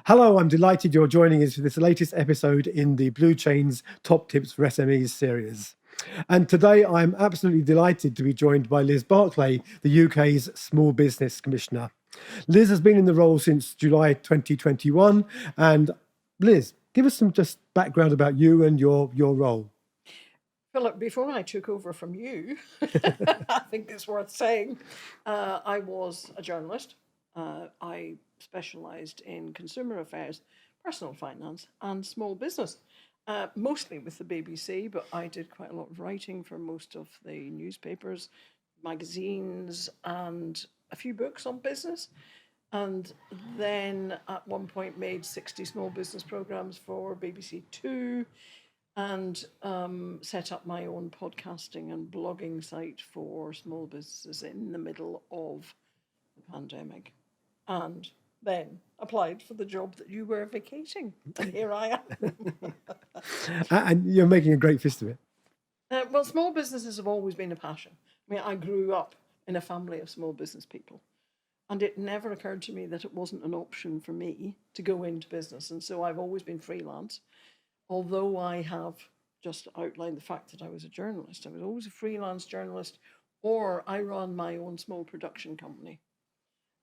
Hello, I'm delighted you're joining us for this latest episode in the Blue Chain's Top Tips for SMEs series. And today I'm absolutely delighted to be joined by Liz Barclay, the UK's Small Business Commissioner. Liz has been in the role since July 2021. And Liz, give us some just background about you and your role. Philip, before I took over from you, I think it's worth saying, I was a journalist. I specialised in consumer affairs, personal finance, and small business, mostly with the BBC, but I did quite a lot of writing for most of the newspapers, magazines, and a few books on business. And then at one point made 60 small business programmes for BBC Two and set up my own podcasting and blogging site for small businesses in the middle of the pandemic. And then applied for the job that you were vacating. And here I am. And you're making a great fist of it. Well, small businesses have always been a passion. I mean, I grew up in a family of small business people. And it never occurred to me that it wasn't an option for me to go into business. And so I've always been freelance. Although I have just outlined the fact that I was a journalist, I was always a freelance journalist, or I run my own small production company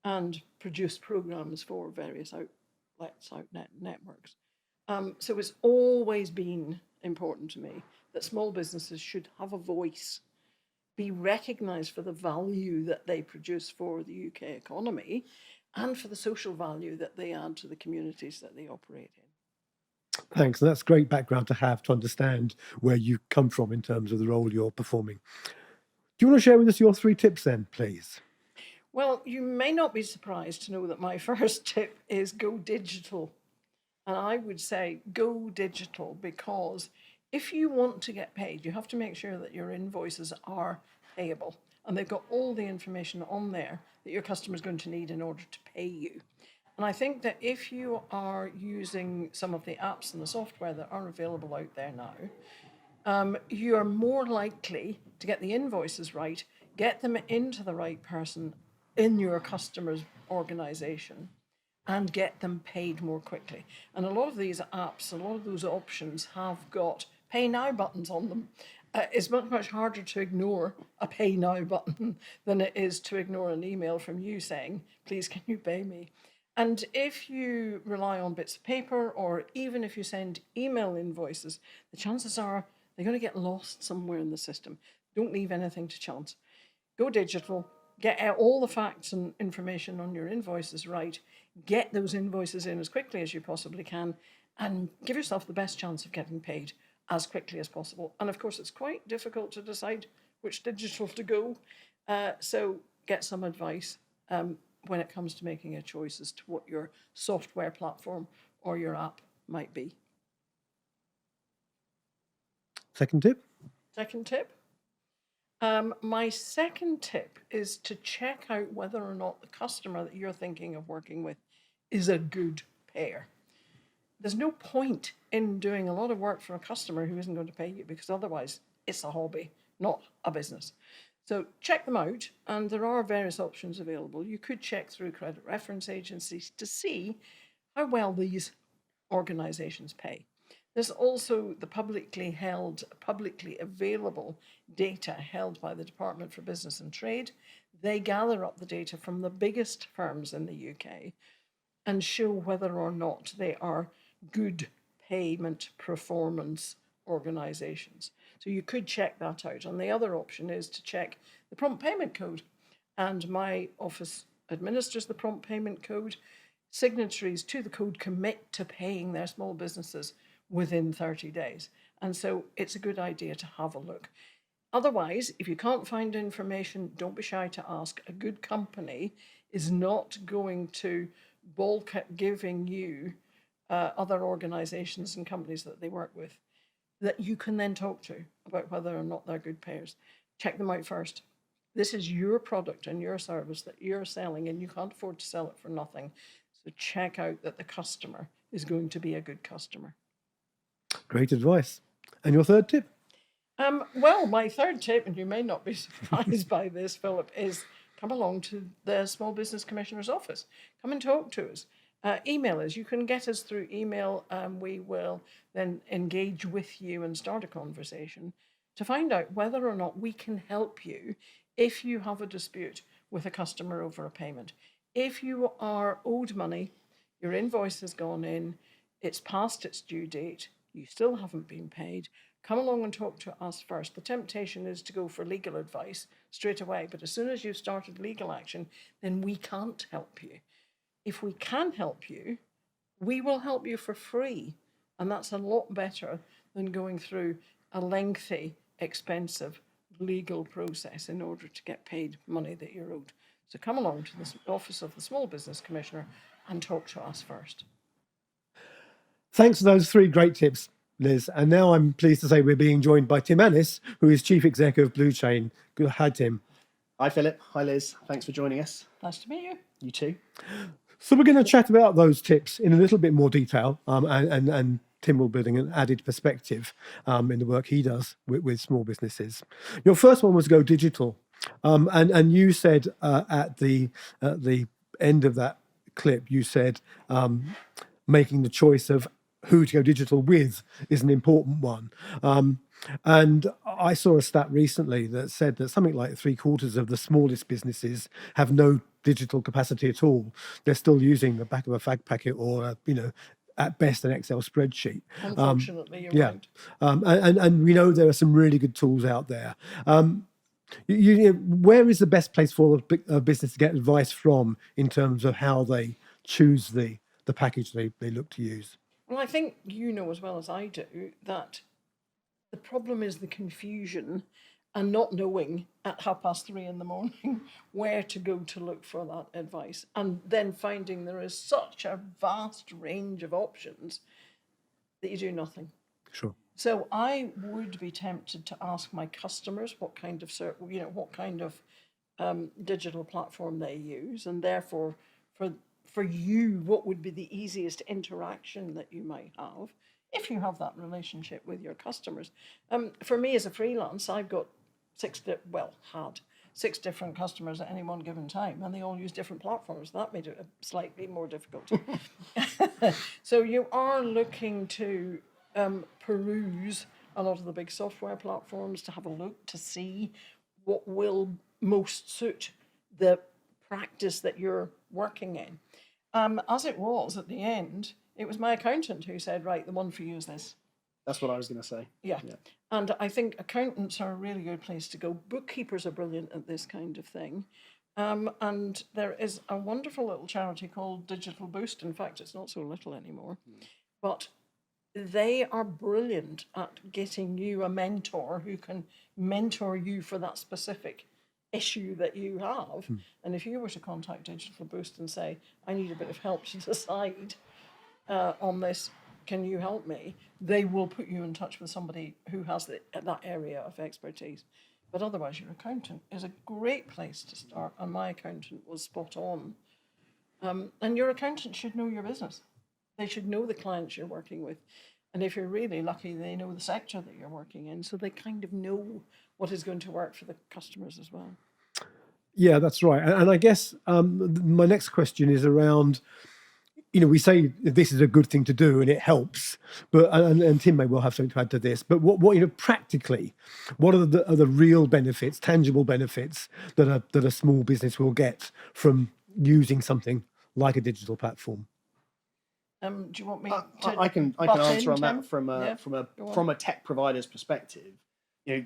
and produce programs for various outlets, networks. So it's always been important to me that small businesses should have a voice, be recognised for the value that they produce for the UK economy and for the social value that they add to the communities that they operate in. Thanks. And that's great background to have to understand where you come from in terms of the role you're performing. Do you want to share with us your 3 tips then, please? Well, you may not be surprised to know that my first tip is go digital. And I would say go digital because if you want to get paid, you have to make sure that your invoices are payable and they've got all the information on there that your customer is going to need in order to pay you. And I think that if you are using some of the apps and the software that are available out there now, you are more likely to get the invoices right, get them into the right person in your customer's organization, and get them paid more quickly. And a lot of these apps, a lot of those options have got pay now buttons on them. It's much harder to ignore a pay now button than it is to ignore an email from you saying, please, can you pay me? And if you rely on bits of paper, or even if you send email invoices, the chances are they're going to get lost somewhere in the system. Don't leave anything to chance. Go digital, get out all the facts and information on your invoices right, get those invoices in as quickly as you possibly can, and give yourself the best chance of getting paid as quickly as possible. And of course, it's quite difficult to decide which digital to go. So get some advice when it comes to making a choice as to what your software platform or your app might be. Second tip? Second tip. My second tip is to check out whether or not the customer that you're thinking of working with is a good payer. There's no point in doing a lot of work for a customer who isn't going to pay you, because otherwise it's a hobby, not a business. So check them out, and there are various options available. You could check through credit reference agencies to see how well these organisations pay. There's also the publicly available data held by the Department for Business and Trade. They gather up the data from the biggest firms in the UK and show whether or not they are good payment performance organisations. So you could check that out. And the other option is to check the prompt payment code. And my office administers the prompt payment code. Signatories to the code commit to paying their small businesses within 30 days. And so it's a good idea to have a look. Otherwise, if you can't find information, don't be shy to ask. A good company is not going to bulk at giving you other organisations and companies that they work with that you can then talk to about whether or not they're good payers. Check them out first. This is your product and your service that you're selling, and you can't afford to sell it for nothing. So check out that the customer is going to be a good customer. Great advice. And your third tip? Well, my third tip, and you may not be surprised by this, Philip, is come along to the Small Business Commissioner's office. Come and talk to us. Email us. You can get us through email, and we will then engage with you and start a conversation to find out whether or not we can help you if you have a dispute with a customer over a payment. If you are owed money, your invoice has gone in, it's past its due date, you still haven't been paid, come along and talk to us first. The temptation is to go for legal advice straight away, but as soon as you've started legal action, then we can't help you. If we can help you, we will help you for free. And that's a lot better than going through a lengthy, expensive legal process in order to get paid money that you're owed. So come along to the Office of the Small Business Commissioner and talk to us first. Thanks for those 3 great tips, Liz. And now I'm pleased to say we're being joined by Tim Annis, who is Chief Executive of Blue Chain. Hi, Tim. Hi, Philip. Hi, Liz. Thanks for joining us. Nice to meet you. You too. So we're going to chat about those tips in a little bit more detail, and Tim will bring an added perspective in the work he does with small businesses. Your first one was go digital, and you said at the end of that clip, you said making the choice of who to go digital with is an important one. And I saw a stat recently that said that something like 3/4 of the smallest businesses have no digital capacity at all. They're still using the back of a fag packet or, at best an Excel spreadsheet. Unfortunately, you're right. And we know there are some really good tools out there. Where is the best place for a business to get advice from in terms of how they choose the package they look to use? Well, I think you know as well as I do that the problem is the confusion and not knowing at 3:30 in the morning where to go to look for that advice, and then finding there is such a vast range of options that you do nothing. Sure. So I would be tempted to ask my customers what kind of digital platform they use, and therefore for you, what would be the easiest interaction that you might have if you have that relationship with your customers. For me as a freelance, I've got had 6 different customers at any one given time, and they all use different platforms. That made it slightly more difficult. So you are looking to peruse a lot of the big software platforms to have a look to see what will most suit the practice that you're working in. As it was at the end, it was my accountant who said, right, the one for you is this. That's what I was going to say. Yeah. And I think accountants are a really good place to go. Bookkeepers are brilliant at this kind of thing. And there is a wonderful little charity called Digital Boost. In fact, it's not so little anymore. But they are brilliant at getting you a mentor who can mentor you for that specific issue that you have. And if you were to contact Digital Boost and say, I need a bit of help to decide on this, can you help me? They will put you in touch with somebody who has that area of expertise. But otherwise, your accountant is a great place to start. And my accountant was spot on. And your accountant should know your business. They should know the clients you're working with. And if you're really lucky, they know the sector that you're working in. So they kind of know what is going to work for the customers as well. Yeah, that's right. And I guess my next question is around, we say this is a good thing to do and it helps, but and Tim may well have something to add to this. But what practically, what are the real benefits, tangible benefits that a small business will get from using something like a digital platform? Do you want me to? I can answer on that from a tech provider's perspective.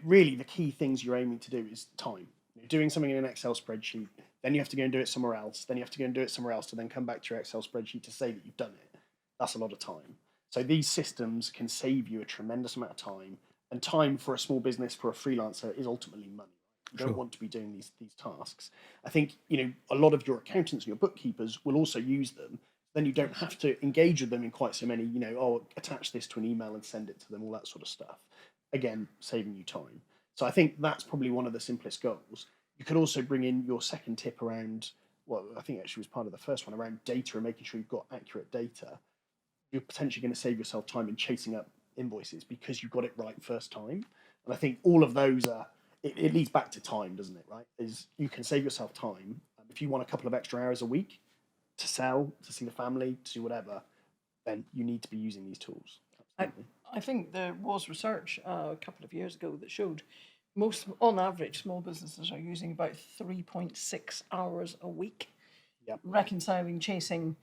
Really the key things you're aiming to do is time. Doing something in an Excel spreadsheet, then you have to go and do it somewhere else. Then you have to go and do it somewhere else to then come back to your Excel spreadsheet to say that you've done it. That's a lot of time. So these systems can save you a tremendous amount of time. And time for a small business, for a freelancer, is ultimately money. You don't want to be doing these tasks. I think a lot of your accountants and your bookkeepers will also use them. Then you don't have to engage with them in quite so many, attach this to an email and send it to them, all that sort of stuff. Again, saving you time. So I think that's probably one of the simplest goals. You could also bring in your second tip around, I think actually was part of the first one, around data and making sure you've got accurate data. You're potentially going to save yourself time in chasing up invoices because you got it right first time. And I think all of those it leads back to time, doesn't it, right? Is you can save yourself time. If you want a couple of extra hours a week, to sell, to see the family, to do whatever, then you need to be using these tools. Absolutely. I think there was research a couple of years ago that showed on average, small businesses are using about 3.6 hours a week reconciling, chasing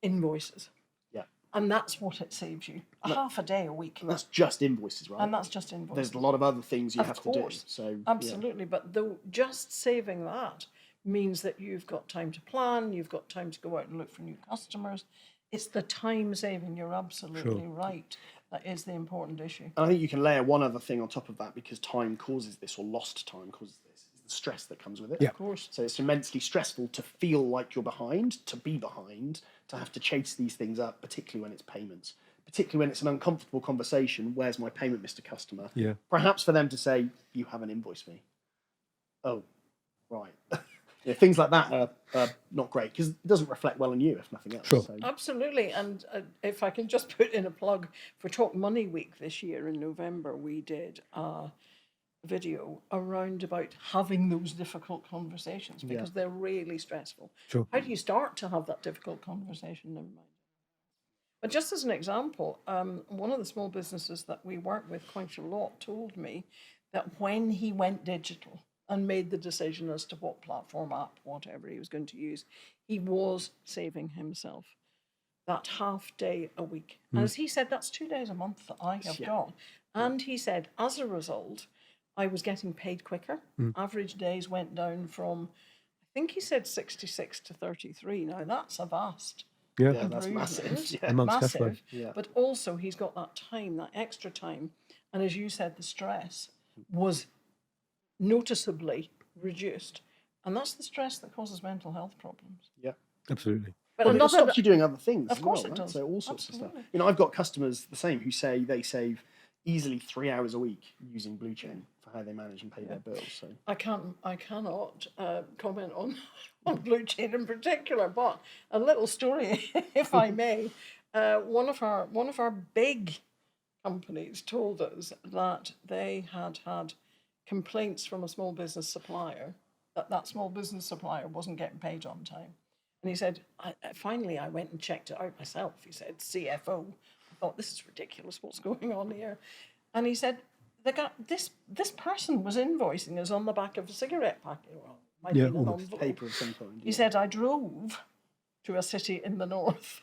invoices. Yeah. And that's what it saves you. Half a day a week. And that's just invoices, right? And that's just invoices. There's a lot of other things you have to do. So absolutely. But just saving that means that you've got time to plan, you've got time to go out and look for new customers. It's the time saving, you're absolutely right. That is the important issue. And I think you can layer one other thing on top of that, because time causes this, or lost time causes this, is the stress that comes with it. Yeah. Of course. So it's immensely stressful to feel like you're behind, to be behind, to have to chase these things up, particularly when it's payments. Particularly when it's an uncomfortable conversation, where's my payment, Mr. Customer? Yeah. Perhaps for them to say, you haven't invoiced me. Oh, right. Things like that are not great, because it doesn't reflect well on you, if nothing else. Sure. So. Absolutely. And if I can just put in a plug for Talk Money Week this year in November, we did a video around about having those difficult conversations, because they're really stressful. Sure. How do you start to have that difficult conversation? Never mind. But just as an example, one of the small businesses that we work with quite a lot told me that when he went digital and made the decision as to what platform, app, whatever he was going to use, he was saving himself that half day a week. And as he said, that's 2 days a month that I have got. And he said, as a result, I was getting paid quicker. Average days went down from, I think he said 66 to 33. Now, that's a vast That's massive. Massive. But also he's got that time, that extra time. And as you said, the stress was noticeably reduced. And that's the stress that causes mental health problems. Yeah. Absolutely. But it stops you doing other things. Of course it does. So all sorts Absolutely. of stuff. I've got customers the same who say they save easily 3 hours a week using Blue Chain for how they manage and pay their bills. So I cannot comment on Blue Chain in particular, but a little story, if I may. One of our big companies told us that they had complaints from a small business supplier that small business supplier wasn't getting paid on time. And he said, finally, I went and checked it out myself. He said, CFO. I thought, this is ridiculous. What's going on here? And he said, this person was invoicing us on the back of a cigarette packet. Well, might be an envelope. Paper of some kind. He said, I drove to a city in the north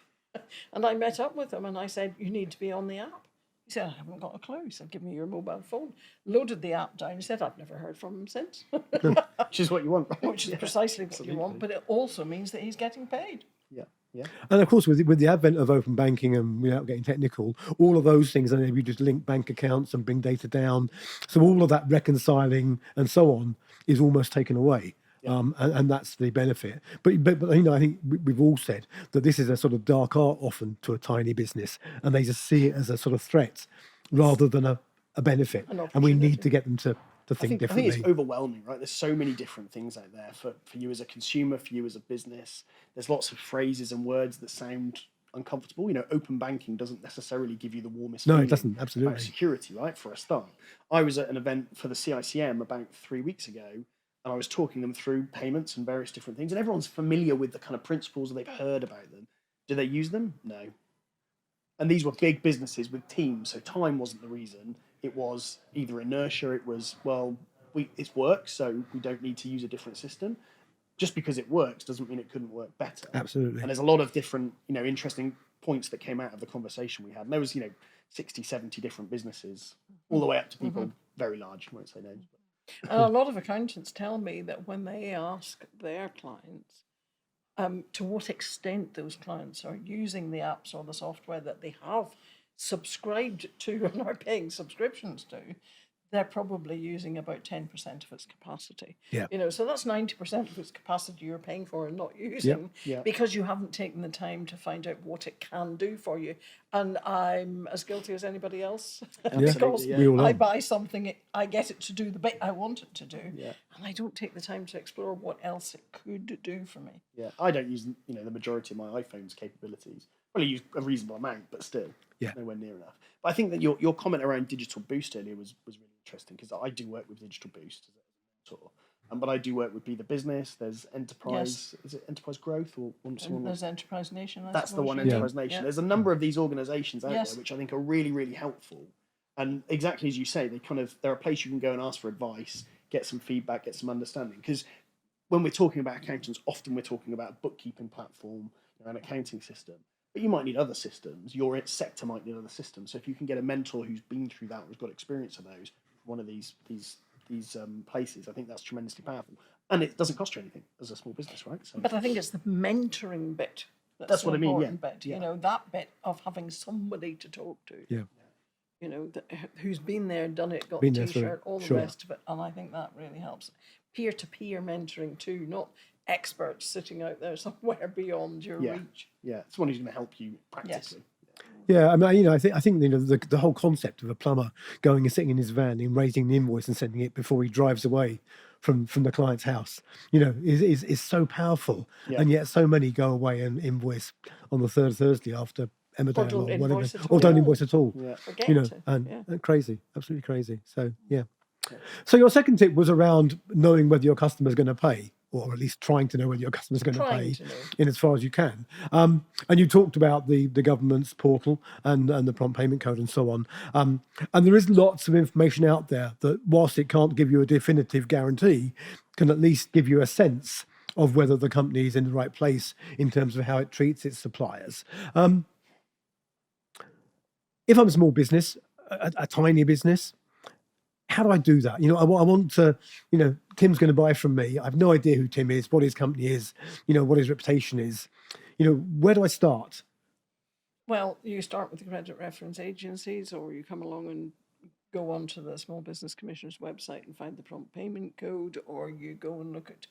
and I met up with him and I said, you need to be on the app. He said, I haven't got a clue. He said, give me your mobile phone. Loaded the app down. He said, I've never heard from him since. Which is what you want, right? Which is precisely what you want, but it also means that he's getting paid. Yeah. Yeah. And of course, with the advent of open banking and without getting technical, all of those things, and maybe just link bank accounts and bring data down. So all of that reconciling and so on is almost taken away. And that's the benefit. But I think we've all said that this is a sort of dark art often to a tiny business, and they just see it as a sort of threat rather than a benefit. And we need to get them to think differently. I think it's overwhelming, right? There's so many different things out there for you as a consumer, for you as a business. There's lots of phrases and words that sound uncomfortable. Open banking doesn't necessarily give you the warmest feeling. No, it doesn't. Absolutely. About security, right? For a start. I was at an event for the CICM about 3 weeks ago, and I was talking them through payments and various different things, and everyone's familiar with the kind of principles, and they've heard about them. Do they use them? No. And these were big businesses with teams, so time wasn't the reason. It was either inertia, it was, it works, so we don't need to use a different system. Just because it works doesn't mean it couldn't work better. Absolutely. And there's a lot of different, interesting points that came out of the conversation we had. And there was, 60, 70 different businesses, all the way up to people very large, I won't say names. And a lot of accountants tell me that when they ask their clients to what extent those clients are using the apps or the software that they have subscribed to and are paying subscriptions to, they're probably using about 10% of its capacity. Yeah. So that's 90% of its capacity you're paying for and not using because you haven't taken the time to find out what it can do for you. And I'm as guilty as anybody else because I buy something, I get it to do the bit I want it to do, and I don't take the time to explore what else it could do for me. Yeah, I don't use the majority of my iPhone's capabilities. Well, I use a reasonable amount, but still, nowhere near enough. But I think that your comment around Digital Boost earlier was really interesting, because I do work with Digital Boost as a mentor. But I do work with Be the Business. There's Enterprise. Is it Enterprise Growth or someone? There's Enterprise Nation. That's the one, Enterprise Nation. There's a number of these organisations out there which I think are really, really helpful. And exactly as you say, they're a place you can go and ask for advice, get some feedback, get some understanding. Because when we're talking about accountants, often we're talking about a bookkeeping platform, an accounting system. But you might need other systems. Your sector might need other systems. So if you can get a mentor who's been through that, who's got experience of those, one of these places, I think that's tremendously powerful. And it doesn't cost you anything as a small business, right? So, but I think it's the mentoring bit that's what I mean. Yeah. Bit, you know, that bit of having somebody to talk to. Yeah. You know, who's been there, done it, got Been the there, T-shirt, all the rest of it, and I think that really helps. Peer-to-peer mentoring too, not experts sitting out there somewhere beyond your reach. Yeah, someone who's going to help you practically. Yeah, I mean, you know, I think you know the whole concept of a plumber going and sitting in his van and raising the invoice and sending it before he drives away from the client's house, you know, is so powerful, and yet so many go away and invoice on the third Thursday after Emmerdale or whatever, or don't invoice at all. Yeah. You know, and crazy, absolutely crazy. So yeah. So your second tip was around knowing whether your customer is going to pay, or at least trying to know whether your customer is going to pay in as far as you can. And you talked about the government's portal and the prompt payment code and so on. And there is lots of information out there that, whilst it can't give you a definitive guarantee, can at least give you a sense of whether the company is in the right place in terms of how it treats its suppliers. If I'm a small business, a tiny business, how do I do that? You know, I want to, you know, Tim's going to buy from me. I have no idea who Tim is, what his company is, you know, what his reputation is. You know, where do I start? Well, you start with the credit reference agencies, or you come along and go onto the Small Business Commissioner's website and find the prompt payment code, or you go and look at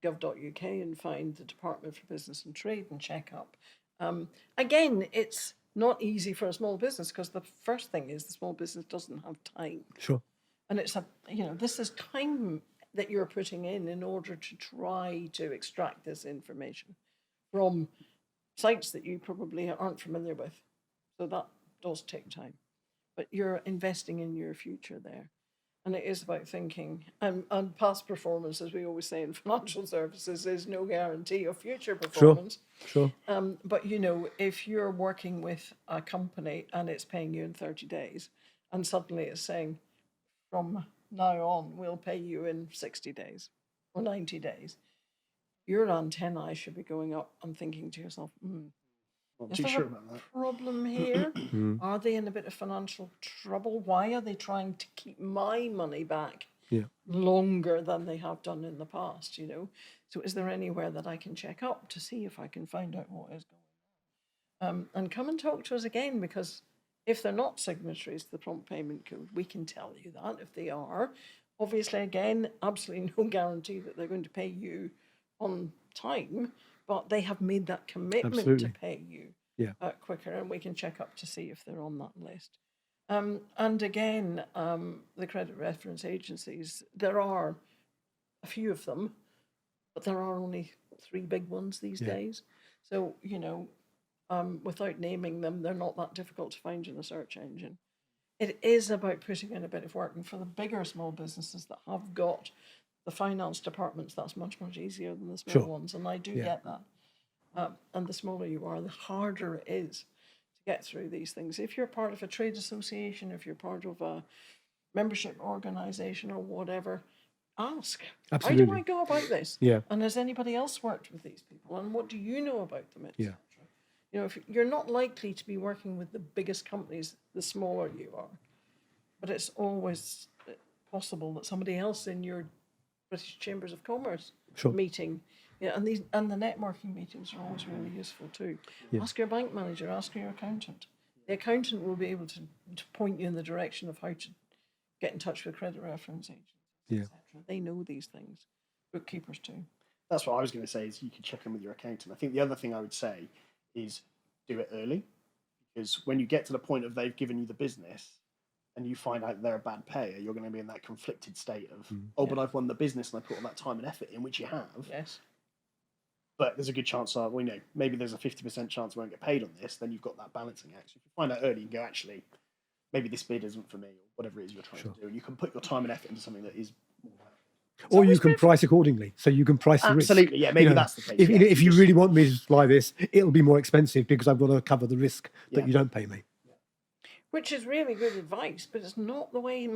gov.uk and find the Department for Business and Trade and check up. Again, it's not easy for a small business because the first thing is the small business doesn't have time. Sure. And it's this is time that you're putting in order to try to extract this information from sites that you probably aren't familiar with. So that does take time. But you're investing in your future there. And it is about thinking. And past performance, as we always say in financial services, is no guarantee of future performance. Sure. But, you know, if you're working with a company and it's paying you in 30 days, and suddenly it's saying, from now on, we'll pay you in 60 days or 90 days, your antennae should be going up and thinking to yourself, is there a problem here? Are they in a bit of financial trouble? Why are they trying to keep my money back longer than they have done in the past, you know? So is there anywhere that I can check up to see if I can find out what is going on? And come and talk to us again, because if they're not signatories to the prompt payment code, we can tell you that. If they are, obviously, again, absolutely no guarantee that they're going to pay you on time, but they have made that commitment to pay you quicker, and we can check up to see if they're on that list. And again, the credit reference agencies, there are a few of them, but there are only 3 big ones these days. So, you know, without naming them, they're not that difficult to find in a search engine. It is about putting in a bit of work, and for the bigger small businesses that have got the finance departments, that's much, much easier than the small ones, and I do get that. And the smaller you are, the harder it is to get through these things. If you're part of a trade association, if you're part of a membership organisation or whatever, ask. Absolutely. How do I go about this? Yeah. And has anybody else worked with these people? And what do you know about them, etc.? Yeah. You know, if you're not likely to be working with the biggest companies, the smaller you are. But it's always possible that somebody else in your British Chambers of Commerce meeting, and the networking meetings are always really useful too. Ask your bank manager, ask your accountant. The accountant will be able to point you in the direction of how to get in touch with credit reference agents, etc. They know these things. Bookkeepers too. That's what I was going to say, is you could check in with your accountant. I think the other thing I would say is do it early, because when you get to the point of they've given you the business and you find out they're a bad payer, you're going to be in that conflicted state of, but I've won the business and I put all that time and effort in, which you have. Yes. But there's a good chance, maybe there's a 50% chance I won't get paid on this, then you've got that balancing act. So if you find out early and go, actually, maybe this bid isn't for me, or whatever it is you're trying to do, and you can put your time and effort into something that is more valuable. Or you can price accordingly, so you can price the risk. Absolutely, yeah, maybe that's the case. If you really want me to supply this, it'll be more expensive because I've got to cover the risk that you don't pay me. Which is really good advice, but it's not the way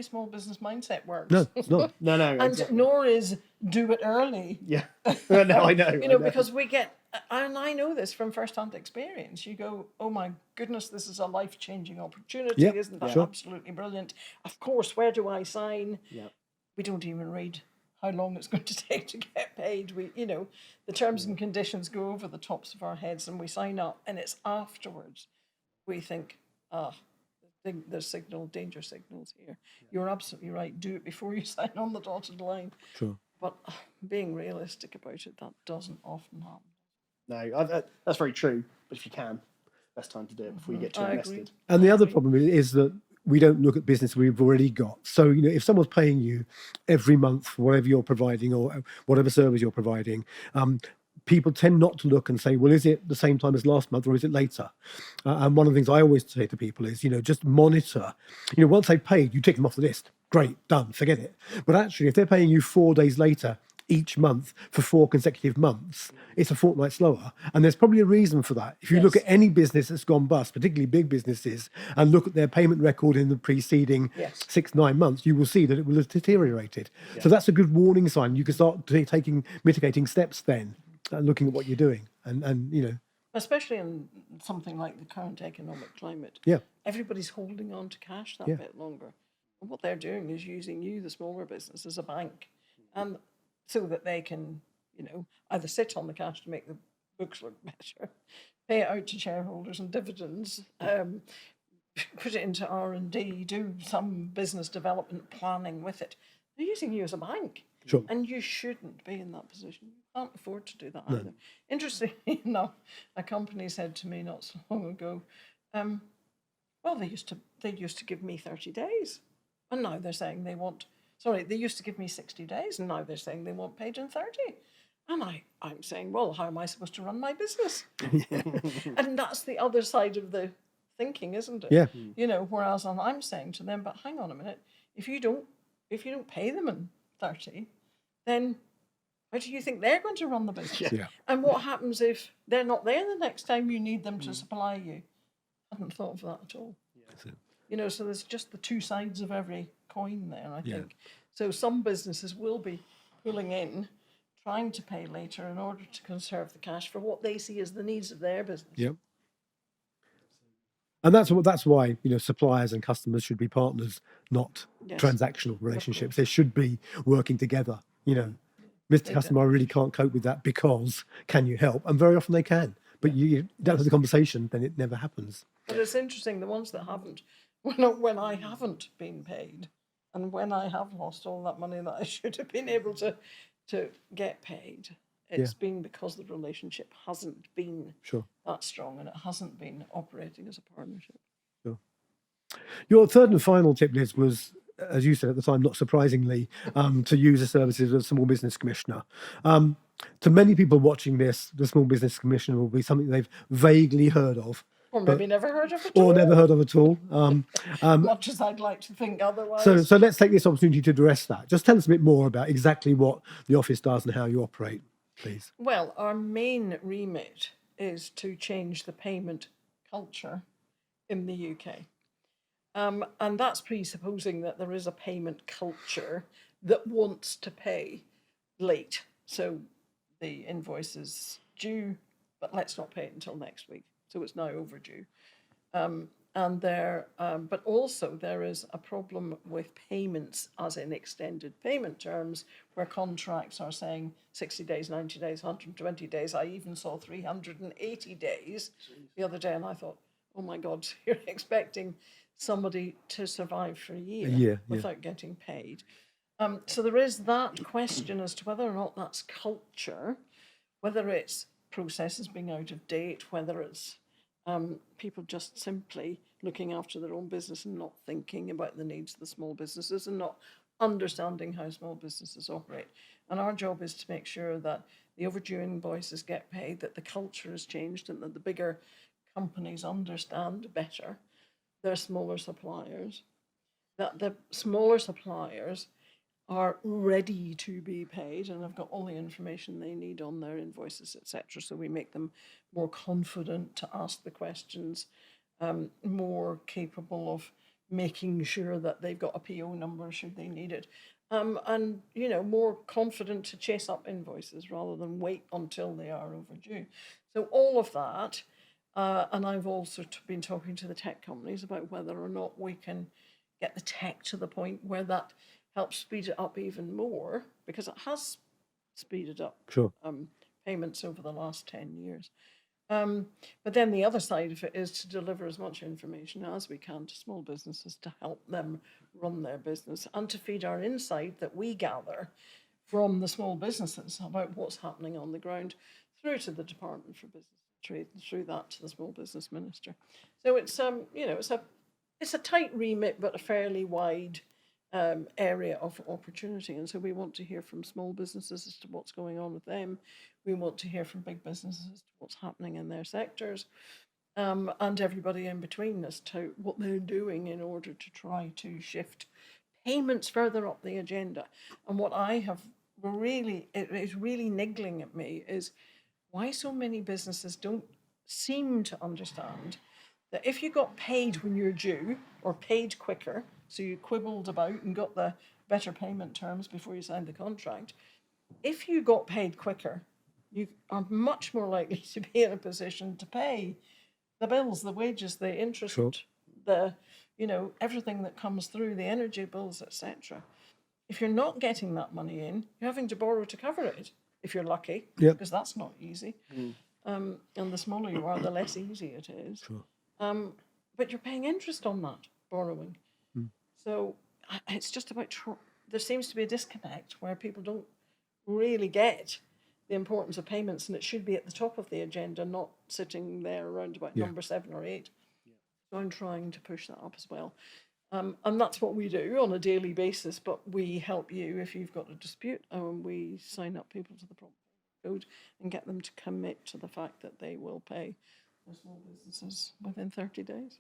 small business mindset works. No, it's not. No, and exactly. Nor is do it early. Yeah, no, I know. Because we get, and I know this from first-hand experience. You go, oh my goodness, this is a life-changing opportunity, isn't that absolutely brilliant? Of course, where do I sign? Yeah. We don't even read how long it's going to take to get paid. The terms and conditions go over the tops of our heads, and we sign up, and it's afterwards we think, there's danger signals here. You're absolutely right. Do it before you sign on the dotted line. Sure. But being realistic about it, that doesn't often happen. No, that's very true. But if you can, best time to do it before you get too invested. And the other problem is that we don't look at business we've already got. So, if someone's paying you every month for whatever you're providing or whatever service you're providing, people tend not to look and say, well, is it the same time as last month or is it later? And one of the things I always say to people is, just monitor. Once they've paid, you tick them off the list. Great, done, forget it. But actually, if they're paying you 4 days later each month for 4 consecutive months, it's a fortnight slower. And there's probably a reason for that. If you look at any business that's gone bust, particularly big businesses, and look at their payment record in the preceding 6-9 months, you will see that it will have deteriorated. So that's a good warning sign. You can start taking mitigating steps then. Looking at what you're doing, and especially in something like the current economic climate, everybody's holding on to cash that bit longer. And what they're doing is using you, the smaller business, as a bank, and so that they can, either sit on the cash to make the books look better, pay it out to shareholders and dividends, put it into R&D, do some business development planning with it. They're using you as a bank. Sure. And you shouldn't be in that position. You can't afford to do that either. Interestingly enough, a company said to me not so long ago, well, they used to give me 30 days. And now they're saying they used to give me 60 days, and now they're saying they want paid in 30. And I'm saying, well, how am I supposed to run my business? And that's the other side of the thinking, isn't it? Yeah. Whereas I'm saying to them, but hang on a minute, if you don't pay them in 30, then how do you think they're going to run the business? Yeah. And what happens if they're not there the next time you need them to supply you? I hadn't thought of that at all. So there's just the two sides of every coin there, I think. So some businesses will be pulling in, trying to pay later in order to conserve the cash for what they see as the needs of their business. Yep. And that's why suppliers and customers should be partners, not transactional relationships. They should be working together. Mr. Customer, I really can't cope with that because can you help? And very often they can, but you don't have the conversation, then it never happens. But it's interesting, the ones that haven't, when I haven't been paid, and when I have lost all that money that I should have been able to get paid, it's been because the relationship hasn't been that strong, and it hasn't been operating as a partnership. Sure. Your third and final tip, Liz, was, as you said at the time, not surprisingly, to use the services of a small business commissioner. To many people watching this, the small business commissioner will be something they've vaguely heard of. Or maybe never heard of at all. Or never heard of at all. Much as I'd like to think otherwise. So let's take this opportunity to address that. Just tell us a bit more about exactly what the office does and how you operate, please. Well, our main remit is to change the payment culture in the UK. And that's presupposing that there is a payment culture that wants to pay late. So the invoice is due, but let's not pay it until next week. So it's now overdue. But also there is a problem with payments as in extended payment terms where contracts are saying 60 days, 90 days, 120 days. I even saw 380 days the other day and I thought, oh my God, you're expecting somebody to survive for a year without getting paid. So there is that question as to whether or not that's culture, whether it's processes being out of date, whether it's people just simply looking after their own business and not thinking about the needs of the small businesses and not understanding how small businesses operate. And our job is to make sure that the overdue invoices get paid, that the culture has changed and that the bigger companies understand better their smaller suppliers, that the smaller suppliers are ready to be paid and have got all the information they need on their invoices, etc. So we make them more confident to ask the questions, more capable of making sure that they've got a PO number should they need it, and more confident to chase up invoices rather than wait until they are overdue. So all of that, and I've also been talking to the tech companies about whether or not we can get the tech to the point where that helps speed it up even more, because it has speeded up payments over the last 10 years. But then the other side of it is to deliver as much information as we can to small businesses to help them run their business, and to feed our insight that we gather from the small businesses about what's happening on the ground through to the Department for Business and Trade, and through that to the Small Business Minister. So it's it's a tight remit, but a fairly wide area of opportunity. And so we want to hear from small businesses as to what's going on with them. We want to hear from big businesses as to what's happening in their sectors, and everybody in between as to what they're doing in order to try to shift payments further up the agenda. And what I have is really niggling at me is why so many businesses don't seem to understand that if you got paid when you're due, or paid quicker, so you quibbled about and got the better payment terms before you signed the contract, if you got paid quicker, you are much more likely to be in a position to pay the bills, the wages, the interest, the everything that comes through, the energy bills, etc. If you're not getting that money in, you're having to borrow to cover it, if you're lucky, because that's not easy. And the smaller you are, the less easy it is. But you're paying interest on that borrowing. So it's just about, there seems to be a disconnect where people don't really get the importance of payments, and it should be at the top of the agenda, not sitting there around about number 7 or 8. So I'm trying to push that up as well. And that's what we do on a daily basis, but we help you if you've got a dispute, and we sign up people to the prompt code and get them to commit to the fact that they will pay their small businesses within 30 days.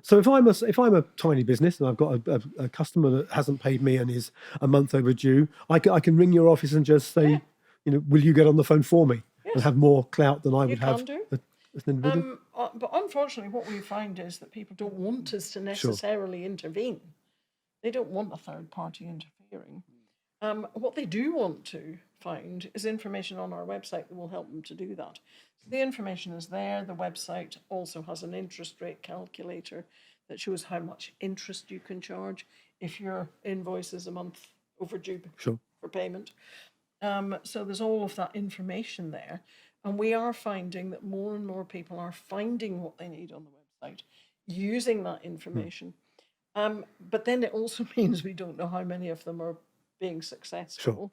So if I'm a tiny business and I've got a customer that hasn't paid me and is a month overdue, I can ring your office and just say, will you get on the phone for me and have more clout than I would have as an individual? But unfortunately, what we find is that people don't want us to necessarily intervene. They don't want a third party interfering. What they do want to find is information on our website that will help them to do that. So the information is there. The website also has an interest rate calculator that shows how much interest you can charge if your invoice is a month overdue for payment. So there's all of that information there. And we are finding that more and more people are finding what they need on the website, using that information. But then it also means we don't know how many of them are being successful.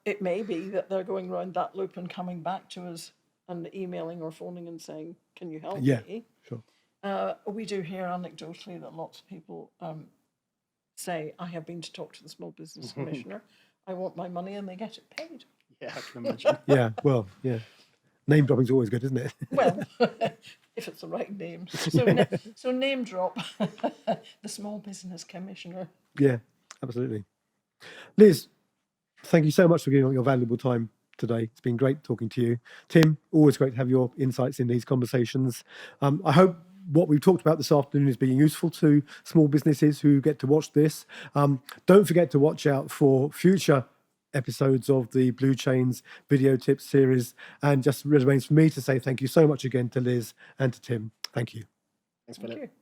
It may be that they're going around that loop and coming back to us and emailing or phoning and saying, can you help me? We do hear anecdotally that lots of people say, I have been to talk to the Small Business Commissioner. I want my money, and they get it paid. Yeah, I can imagine. Name dropping is always good, isn't it? Well, if it's the right name. So name drop the Small Business Commissioner. Yeah, absolutely. Liz, thank you so much for giving up your valuable time today. It's been great talking to you. Tim, always great to have your insights in these conversations. I hope what we've talked about this afternoon is being useful to small businesses who get to watch this. Don't forget to watch out for future episodes of the Blue Chains video tips series. And just remains for me to say thank you so much again to Liz and to Tim. Thank you. Thanks, Philip. Thank you.